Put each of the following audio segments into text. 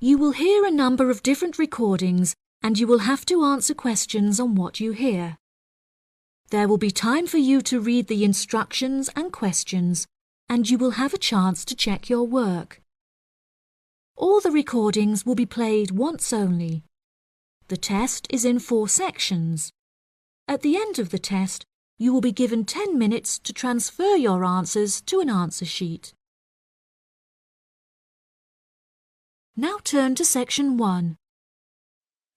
You will hear a number of different recordings and you will have to answer questions on what you hear. There will be time for you to read the instructions and questions, and you will have a chance to check your work. All the recordings will be played once only. The test is in 4 sections. At the end of the test, you will be given 10 minutes to transfer your answers to an answer sheet. Now turn to Section 1.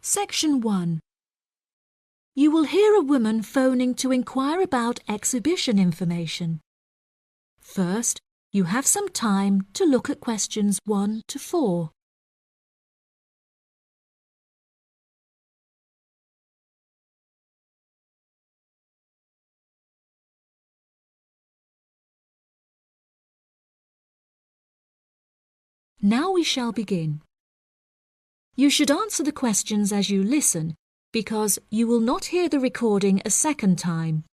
Section 1. You will hear a woman phoning to inquire about exhibition information. First, you have some time to look at questions 1 to 4. Now we shall begin. You should answer the questions as you listen, because you will not hear the recording a second time.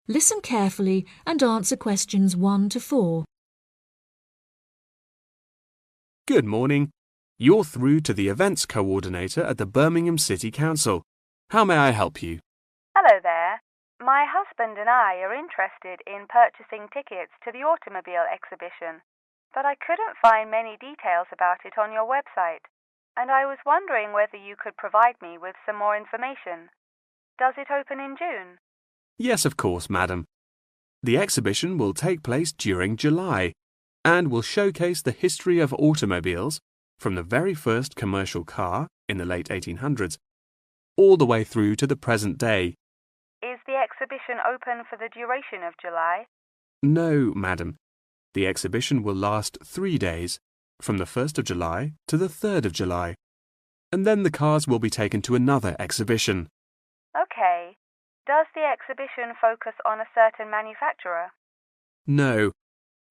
Listen carefully and answer questions 1 to 4. Good morning. You're through to the events coordinator at the Birmingham City Council. How may I help you? Hello there. My husband and I are interested in purchasing tickets to the automobile exhibition, but I couldn't find many details about it on your website, and I was wondering whether you could provide me with some more information. Does it open in June? Yes, of course, madam. The exhibition will take place during July and will showcase the history of automobiles from the very first commercial car in the late 1800s all the way through to the present day. Is the exhibition open for the duration of July? No, madam. The exhibition will last 3 days, from the 1st of July to the 3rd of July, and then the cars will be taken to another exhibition. Okay. Does the exhibition focus on a certain manufacturer? No,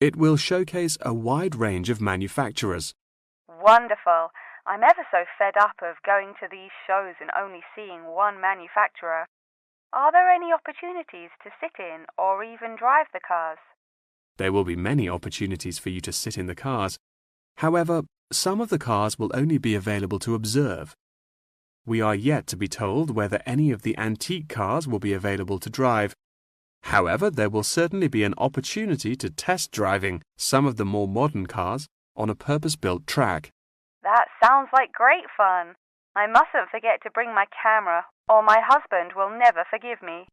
it will showcase a wide range of manufacturers. Wonderful. I'm ever so fed up of going to these shows and only seeing one manufacturer. Are there any opportunities to sit in or even drive the cars? There will be many opportunities for you to sit in the cars. However, some of the cars will only be available to observe. We are yet to be told whether any of the antique cars will be available to drive. However, there will certainly be an opportunity to test driving some of the more modern cars on a purpose-built track. That sounds like great fun. I mustn't forget to bring my camera, or my husband will never forgive me.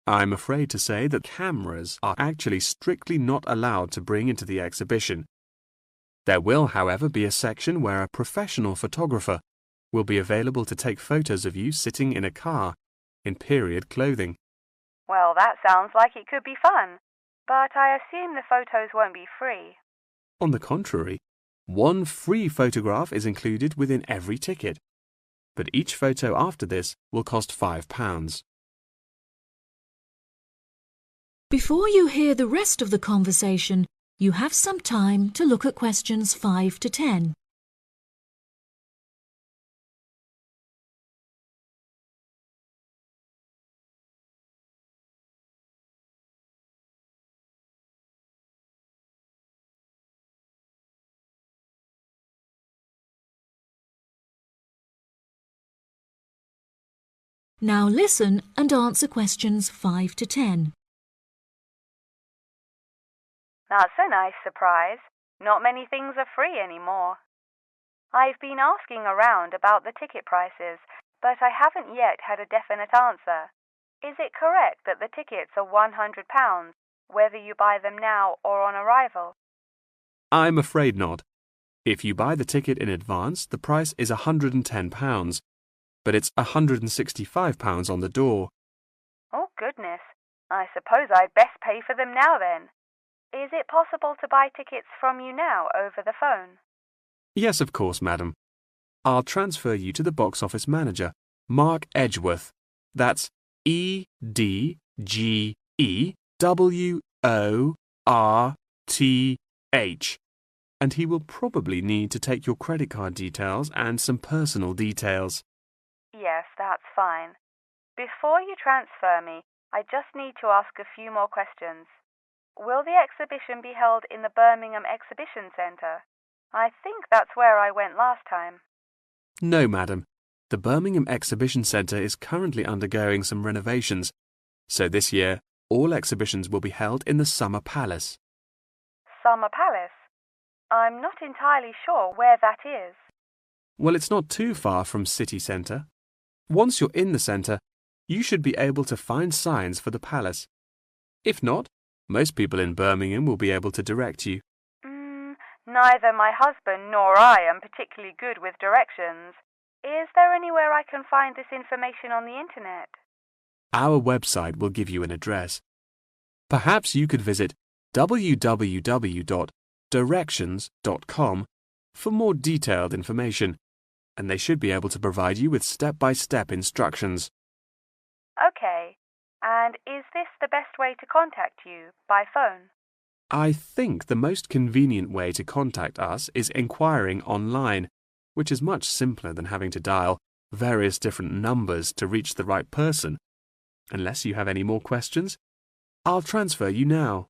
I'm afraid to say that cameras are actually strictly not allowed to bring into the exhibition. There will, however, be a section where a professional photographer will be available to take photos of you sitting in a car in period clothing. Well, that sounds like it could be fun, but I assume the photos won't be free. On the contrary, one free photograph is included within every ticket, but each photo after this will cost £5. Before you hear the rest of the conversation, you have some time to look at questions 5 to 10. Now listen and answer questions 5 to 10. That's a nice surprise. Not many things are free anymore. I've been asking around about the ticket prices, but I haven't yet had a definite answer. Is it correct that the tickets are £100, whether you buy them now or on arrival? I'm afraid not. If you buy the ticket in advance, the price is £110, but it's £165 on the door. Oh, goodness. I suppose I'd best pay for them now then. Is it possible to buy tickets from you now over the phone? Yes, of course, madam. I'll transfer you to the box office manager, Mark Edgeworth. That's EDGEWORTH. And he will probably need to take your credit card details and some personal details. Yes, that's fine. Before you transfer me, I just need to ask a few more questions. Will the exhibition be held in the Birmingham Exhibition Centre? I think that's where I went last time. No, madam. The Birmingham Exhibition Centre is currently undergoing some renovations, so this year all exhibitions will be held in the Summer Palace. Summer Palace? I'm not entirely sure where that is. Well, it's not too far from City Centre. Once you're in the centre, you should be able to find signs for the palace. If not, most people in Birmingham will be able to direct you. Neither my husband nor I am particularly good with directions. Is there anywhere I can find this information on the internet? Our website will give you an address. Perhaps you could visit www.directions.com for more detailed information, and they should be able to provide you with step-by-step instructions. Okay. And is this the best way to contact you, by phone? I think the most convenient way to contact us is inquiring online, which is much simpler than having to dial various different numbers to reach the right person. Unless you have any more questions, I'll transfer you now.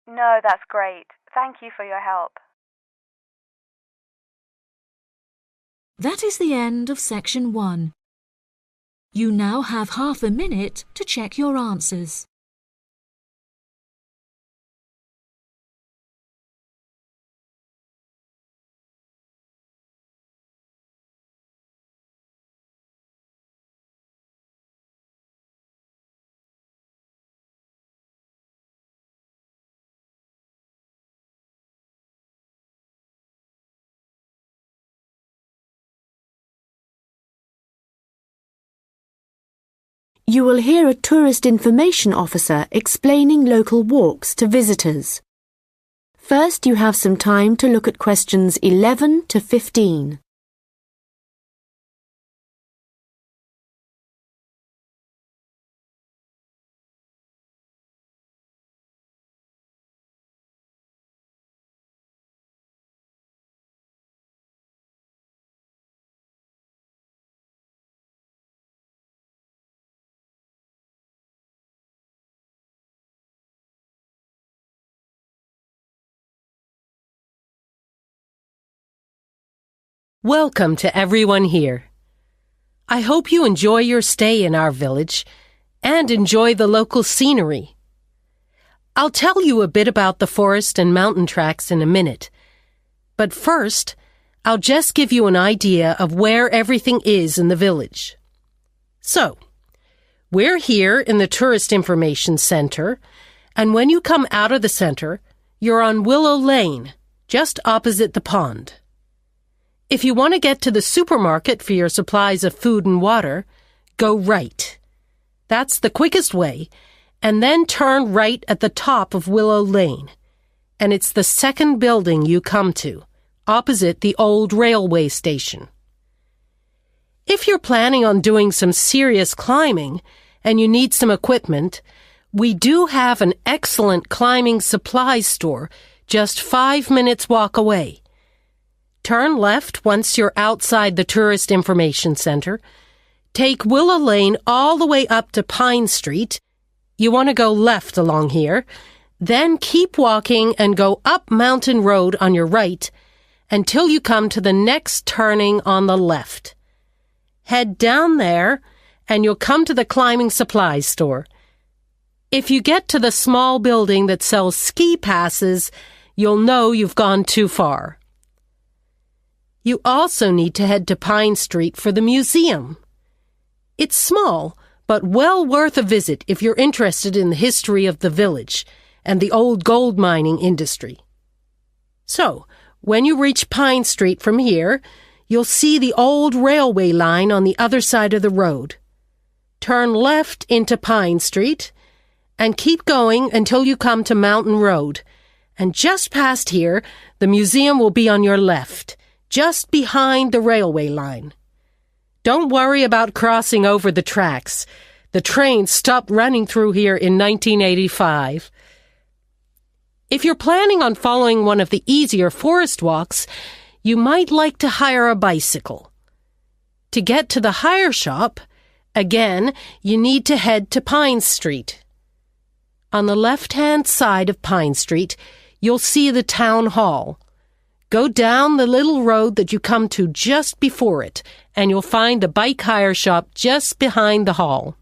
No, that's great. Thank you for your help. That is the end of section 1. You now have half a minute to check your answers. You will hear a tourist information officer explaining local walks to visitors. First, you have some time to look at questions 11 to 15. Welcome to everyone here. I hope you enjoy your stay in our village and enjoy the local scenery. I'll tell you a bit about the forest and mountain tracks in a minute, but first, I'll just give you an idea of where everything is in the village. So, we're here in the Tourist Information Center, and when you come out of the center, you're on Willow Lane, just opposite the pond. If you want to get to the supermarket for your supplies of food and water, go right. That's the quickest way, and then turn right at the top of Willow Lane. And it's the second building you come to, opposite the old railway station. If you're planning on doing some serious climbing and you need some equipment, we do have an excellent climbing supplies store just 5 minutes walk away. Turn left once you're outside the Tourist Information Center. Take Willow Lane all the way up to Pine Street. You want to go left along here. Then keep walking and go up Mountain Road on your right until you come to the next turning on the left. Head down there and you'll come to the climbing supplies store. If you get to the small building that sells ski passes, you'll know you've gone too far. You also need to head to Pine Street for the museum. It's small, but well worth a visit if you're interested in the history of the village and the old gold mining industry. So, when you reach Pine Street from here, you'll see the old railway line on the other side of the road. Turn left into Pine Street and keep going until you come to Mountain Road. And just past here, the museum will be on your left, just behind the railway line. Don't worry about crossing over the tracks. The train stopped running through here in 1985. If you're planning on following one of the easier forest walks, you might like to hire a bicycle. To get to the hire shop, again, you need to head to Pine Street. On the left-hand side of Pine Street, you'll see the town hall. Go down the little road that you come to just before it, and you'll find the bike hire shop just behind the hall.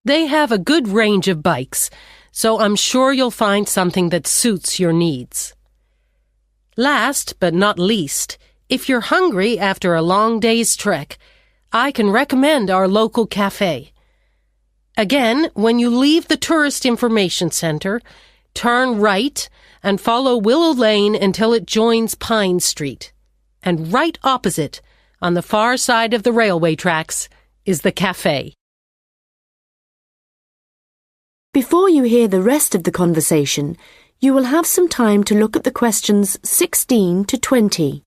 They have a good range of bikes, so I'm sure you'll find something that suits your needs. Last but not least, if you're hungry after a long day's trek, I can recommend our local cafe. Again, when you leave the Tourist Information Center, turn right and follow Willow Lane until it joins Pine Street. And right opposite, on the far side of the railway tracks, is the cafe. Before you hear the rest of the conversation, you will have some time to look at the questions 16 to 20.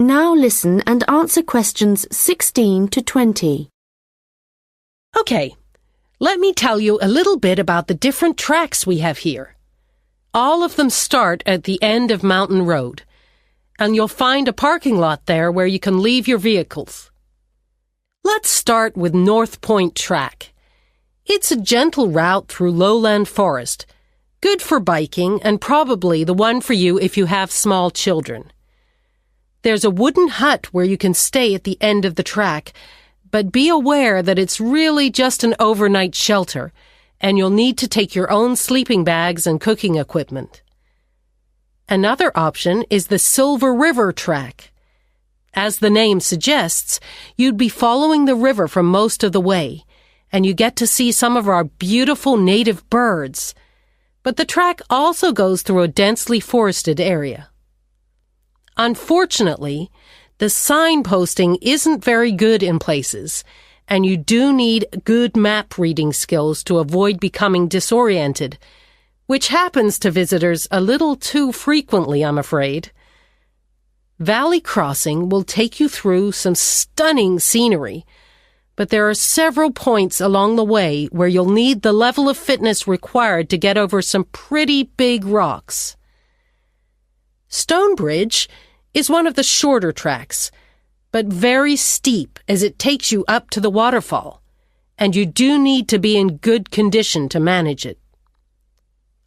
Now listen and answer questions 16 to 20. Okay, let me tell you a little bit about the different tracks we have here. All of them start at the end of Mountain Road, and you'll find a parking lot there where you can leave your vehicles. Let's start with North Point Track. It's a gentle route through lowland forest, good for biking and probably the one for you if you have small children. There's a wooden hut where you can stay at the end of the track, but be aware that it's really just an overnight shelter, and you'll need to take your own sleeping bags and cooking equipment. Another option is the Silver River Track. As the name suggests, you'd be following the river for most of the way, and you get to see some of our beautiful native birds. But the track also goes through a densely forested area. Unfortunately, the signposting isn't very good in places, and you do need good map reading skills to avoid becoming disoriented, which happens to visitors a little too frequently, I'm afraid. Valley Crossing will take you through some stunning scenery, but there are several points along the way where you'll need the level of fitness required to get over some pretty big rocks. Stonebridge is one of the shorter tracks, but very steep as it takes you up to the waterfall, and you do need to be in good condition to manage it.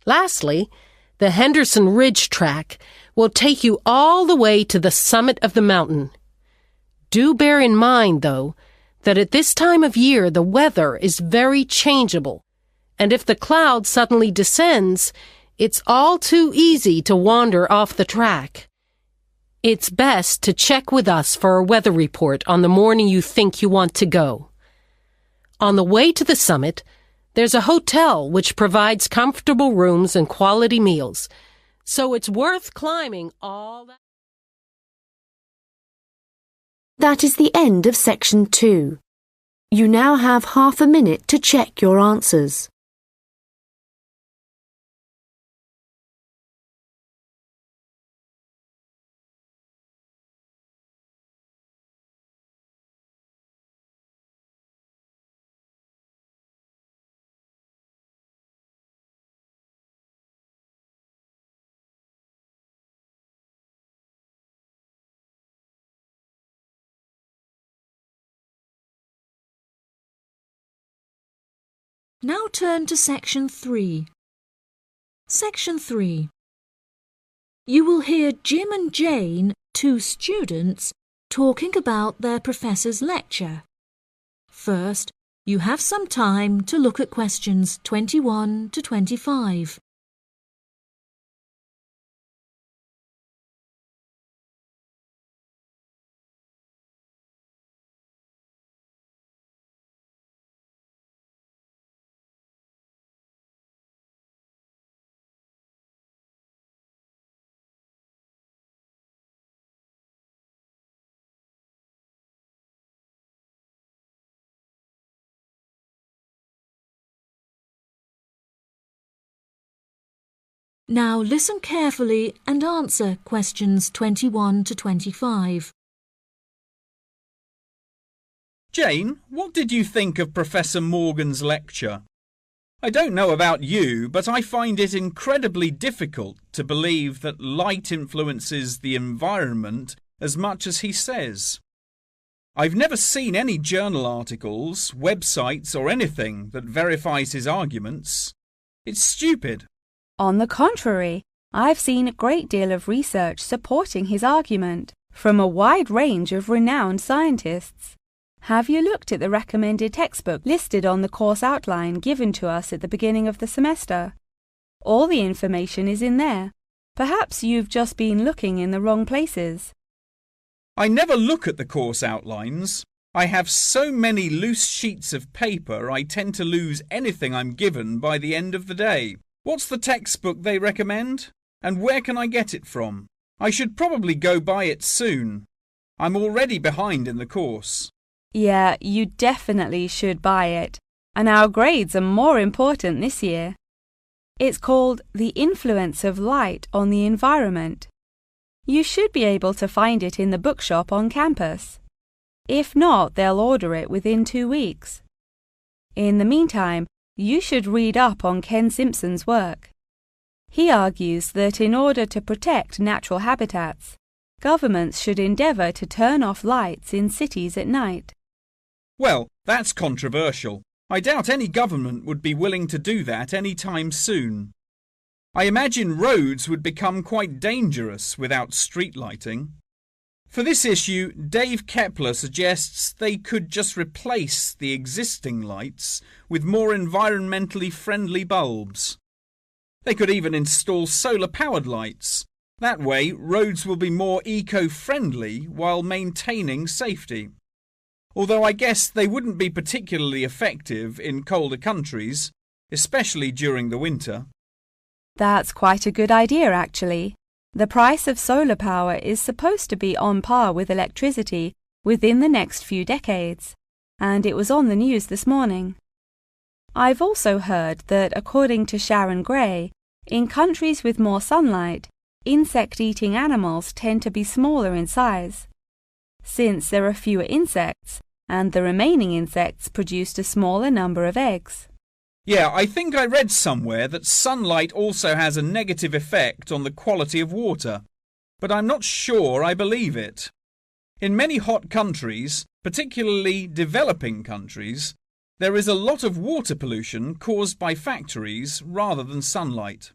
Lastly, the Henderson Ridge track will take you all the way to the summit of the mountain. Do bear in mind, though, that at this time of year the weather is very changeable, and if the cloud suddenly descends, it's all too easy to wander off the track. It's best to check with us for a weather report on the morning you think you want to go. On the way to the summit, there's a hotel which provides comfortable rooms and quality meals, so it's worth climbing all that. That is the end of section 2. You now have half a minute to check your answers. Now turn to section 3. Section 3. You will hear Jim and Jane, 2 students, talking about their professor's lecture. First, you have some time to look at questions 21 to 25. Now listen carefully and answer questions 21 to 25. Jane, what did you think of Professor Morgan's lecture? I don't know about you, but I find it incredibly difficult to believe that light influences the environment as much as he says. I've never seen any journal articles, websites or anything that verifies his arguments. It's stupid. On the contrary, I've seen a great deal of research supporting his argument from a wide range of renowned scientists. Have you looked at the recommended textbook listed on the course outline given to us at the beginning of the semester? All the information is in there. Perhaps you've just been looking in the wrong places. I never look at the course outlines. I have so many loose sheets of paper I tend to lose anything I'm given by the end of the day. What's the textbook they recommend? And where can I get it from? I should probably go buy it soon. I'm already behind in the course. Yeah, you definitely should buy it. And our grades are more important this year. It's called The Influence of Light on the Environment. You should be able to find it in the bookshop on campus. If not, they'll order it within 2 weeks. In the meantime, you should read up on Ken Simpson's work. He argues that in order to protect natural habitats, governments should endeavour to turn off lights in cities at night. Well, that's controversial. I doubt any government would be willing to do that any time soon. I imagine roads would become quite dangerous without street lighting. For this issue, Dave Kepler suggests they could just replace the existing lights with more environmentally friendly bulbs. They could even install solar-powered lights. That way, roads will be more eco-friendly while maintaining safety. Although I guess they wouldn't be particularly effective in colder countries, especially during the winter. That's quite a good idea, actually. The price of solar power is supposed to be on par with electricity within the next few decades, and it was on the news this morning. I've also heard that, according to Sharon Gray, in countries with more sunlight, insect-eating animals tend to be smaller in size. Since there are fewer insects, and the remaining insects produced a smaller number of eggs. Yeah, I think I read somewhere that sunlight also has a negative effect on the quality of water, but I'm not sure I believe it. In many hot countries, particularly developing countries, there is a lot of water pollution caused by factories rather than sunlight.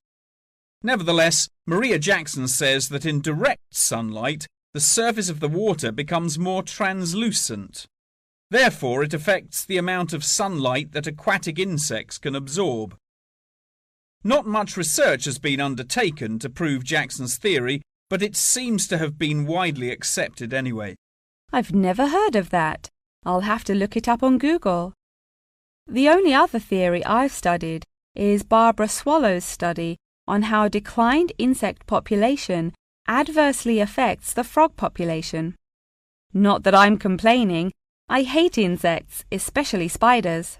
Nevertheless, Maria Jackson says that in direct sunlight, the surface of the water becomes more translucent. Therefore, it affects the amount of sunlight that aquatic insects can absorb. Not much research has been undertaken to prove Jackson's theory, but it seems to have been widely accepted anyway. I've never heard of that. I'll have to look it up on Google. The only other theory I've studied is Barbara Swallow's study on how declined insect population adversely affects the frog population. Not that I'm complaining. I hate insects, especially spiders.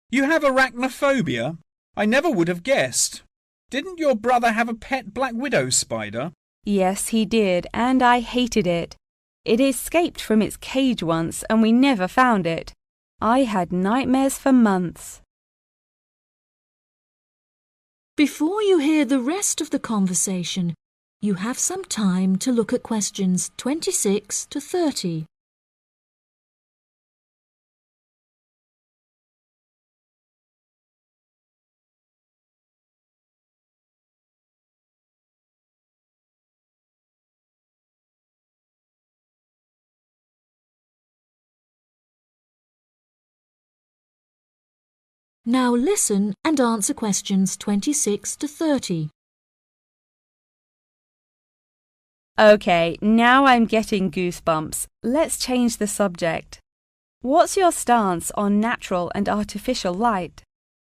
You have arachnophobia? I never would have guessed. Didn't your brother have a pet black widow spider? Yes, he did, and I hated it. It escaped from its cage once, and we never found it. I had nightmares for months. Before you hear the rest of the conversation, you have some time to look at questions 26 to 30. Now listen and answer questions 26 to 30. Okay, now I'm getting goosebumps. Let's change the subject. What's your stance on natural and artificial light?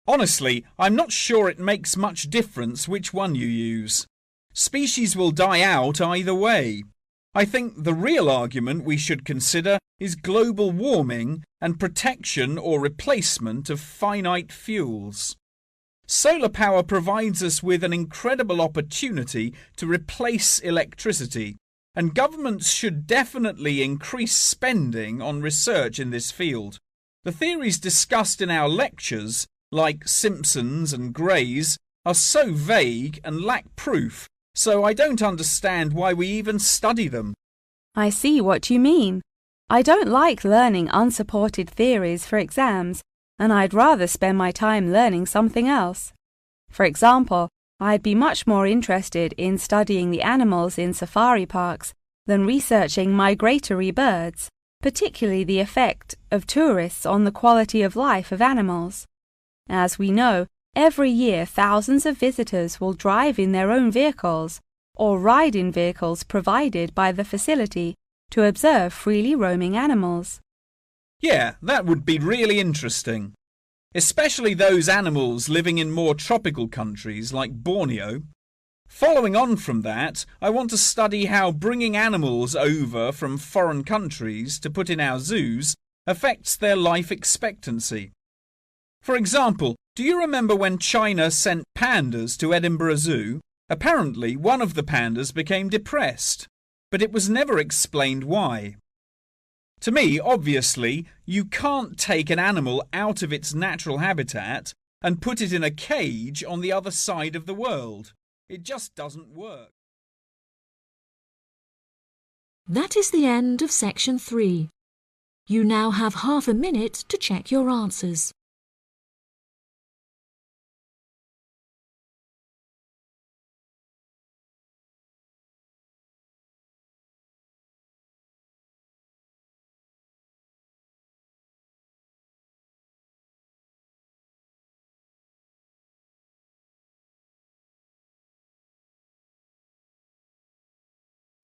Honestly, I'm not sure it makes much difference which one you use. Species will die out either way. I think the real argument we should consider is global warming and protection or replacement of finite fuels. Solar power provides us with an incredible opportunity to replace electricity, and governments should definitely increase spending on research in this field. The theories discussed in our lectures like Simpsons and Greys, are so vague and lack proof, so I don't understand why we even study them. I see what you mean. I don't like learning unsupported theories for exams, and I'd rather spend my time learning something else. For example, I'd be much more interested in studying the animals in safari parks than researching migratory birds, particularly the effect of tourists on the quality of life of animals. As we know, every year thousands of visitors will drive in their own vehicles or ride in vehicles provided by the facility to observe freely roaming animals. Yeah, that would be really interesting. Especially those animals living in more tropical countries like Borneo. Following on from that, I want to study how bringing animals over from foreign countries to put in our zoos affects their life expectancy. For example, do you remember when China sent pandas to Edinburgh Zoo? Apparently, one of the pandas became depressed, but it was never explained why. To me, obviously, you can't take an animal out of its natural habitat and put it in a cage on the other side of the world. It just doesn't work. That is the end of section 3. You now have half a minute to check your answers.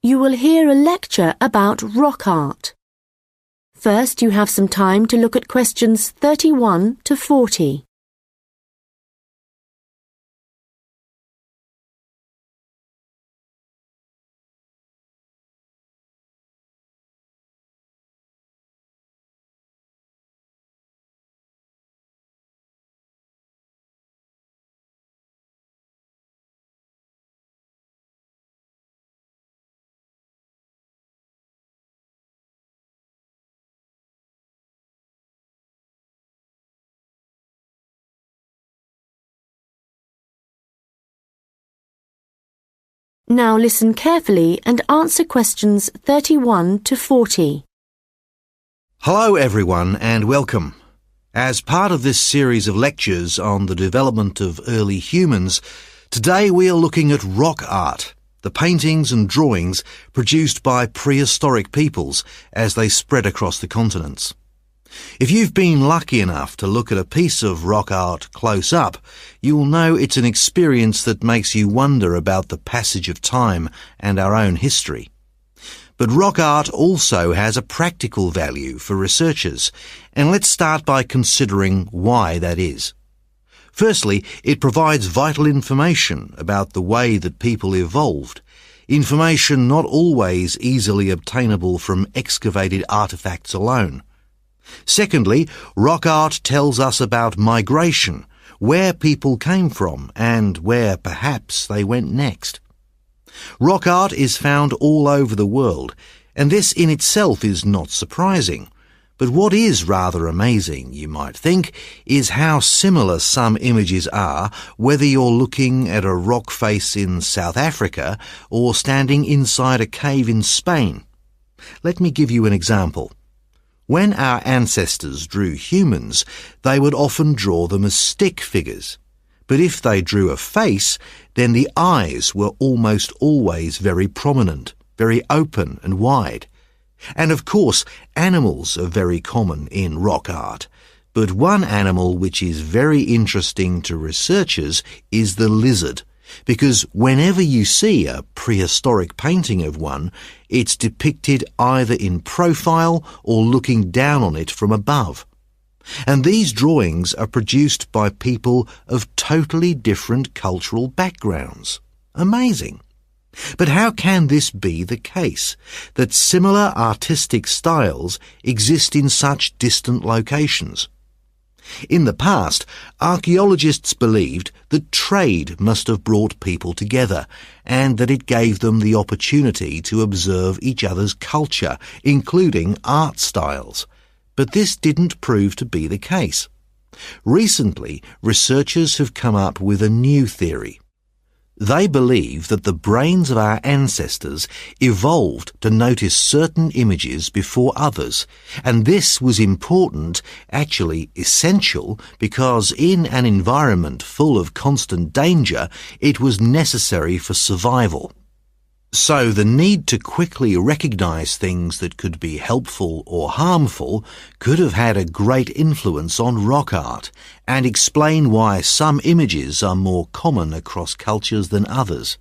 You will hear a lecture about rock art. First, you have some time to look at questions 31 to 40. Now listen carefully and answer questions 31 to 40. Hello everyone and welcome. As part of this series of lectures on the development of early humans, today we are looking at rock art, the paintings and drawings produced by prehistoric peoples as they spread across the continents. If you've been lucky enough to look at a piece of rock art close up, you'll know it's an experience that makes you wonder about the passage of time and our own history. But rock art also has a practical value for researchers, and let's start by considering why that is. Firstly, it provides vital information about the way that people evolved, information not always easily obtainable from excavated artefacts alone. Secondly, rock art tells us about migration, where people came from and where perhaps they went next. Rock art is found all over the world, and this in itself is not surprising. But what is rather amazing, you might think, is how similar some images are, whether you're looking at a rock face in South Africa or standing inside a cave in Spain. Let me give you an example. When our ancestors drew humans, they would often draw them as stick figures. But if they drew a face, then the eyes were almost always very prominent, very open and wide. And of course, animals are very common in rock art. But one animal which is very interesting to researchers is the lizard, because whenever you see a prehistoric painting of one, it's depicted either in profile or looking down on it from above. And these drawings are produced by people of totally different cultural backgrounds. Amazing. But how can this be the case, that similar artistic styles exist in such distant locations? In the past, archaeologists believed that trade must have brought people together and that it gave them the opportunity to observe each other's culture, including art styles. But this didn't prove to be the case. Recently, researchers have come up with a new theory. They believe that the brains of our ancestors evolved to notice certain images before others, and this was important, actually essential, because in an environment full of constant danger, it was necessary for survival. So the need to quickly recognize things that could be helpful or harmful could have had a great influence on rock art and explain why some images are more common across cultures than others.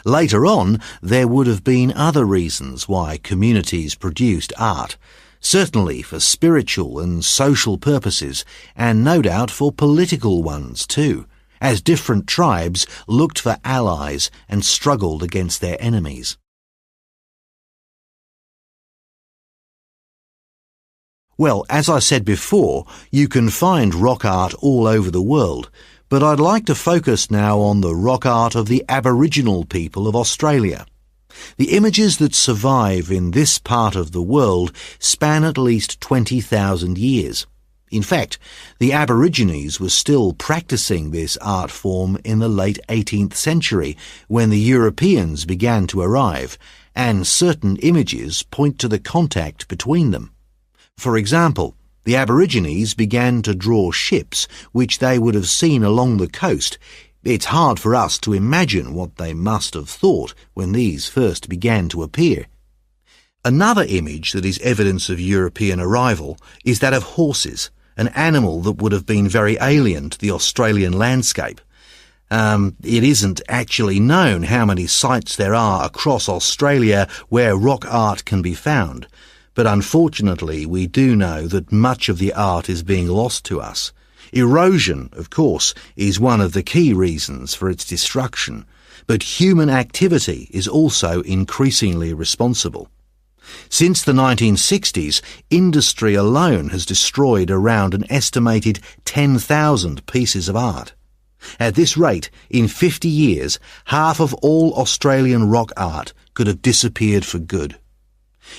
Later on, there would have been other reasons why communities produced art, certainly for spiritual and social purposes, and no doubt for political ones too, as different tribes looked for allies and struggled against their enemies. Well, as I said before, you can find rock art all over the world, but I'd like to focus now on the rock art of the Aboriginal people of Australia. The images that survive in this part of the world span at least 20,000 years. In fact, the Aborigines were still practicing this art form in the late 18th century when the Europeans began to arrive, and certain images point to the contact between them. For example, the Aborigines began to draw ships which they would have seen along the coast. It's hard for us to imagine what they must have thought when these first began to appear. Another image that is evidence of European arrival is that of horses, an animal that would have been very alien to the Australian landscape. It isn't actually known how many sites there are across Australia where rock art can be found, but unfortunately we do know that much of the art is being lost to us. Erosion, of course, is one of the key reasons for its destruction, but human activity is also increasingly responsible. Since the 1960s, industry alone has destroyed around an estimated 10,000 pieces of art. At this rate, in 50 years, half of all Australian rock art could have disappeared for good.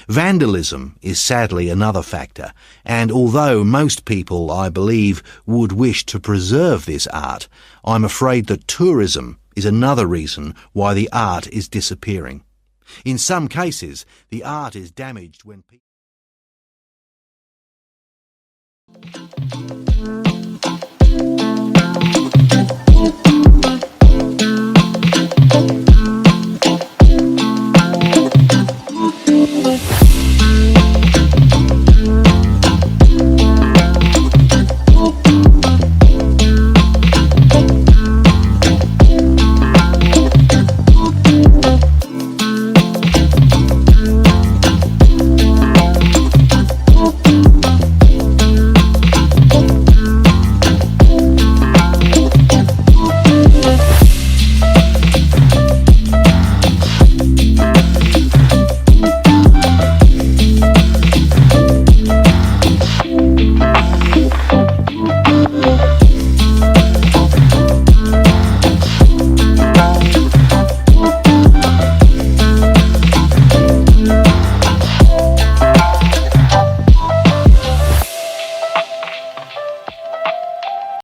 Vandalism is sadly another factor, and although most people, I believe, would wish to preserve this art, I'm afraid that tourism is another reason why the art is disappearing. In some cases, the art is damaged when people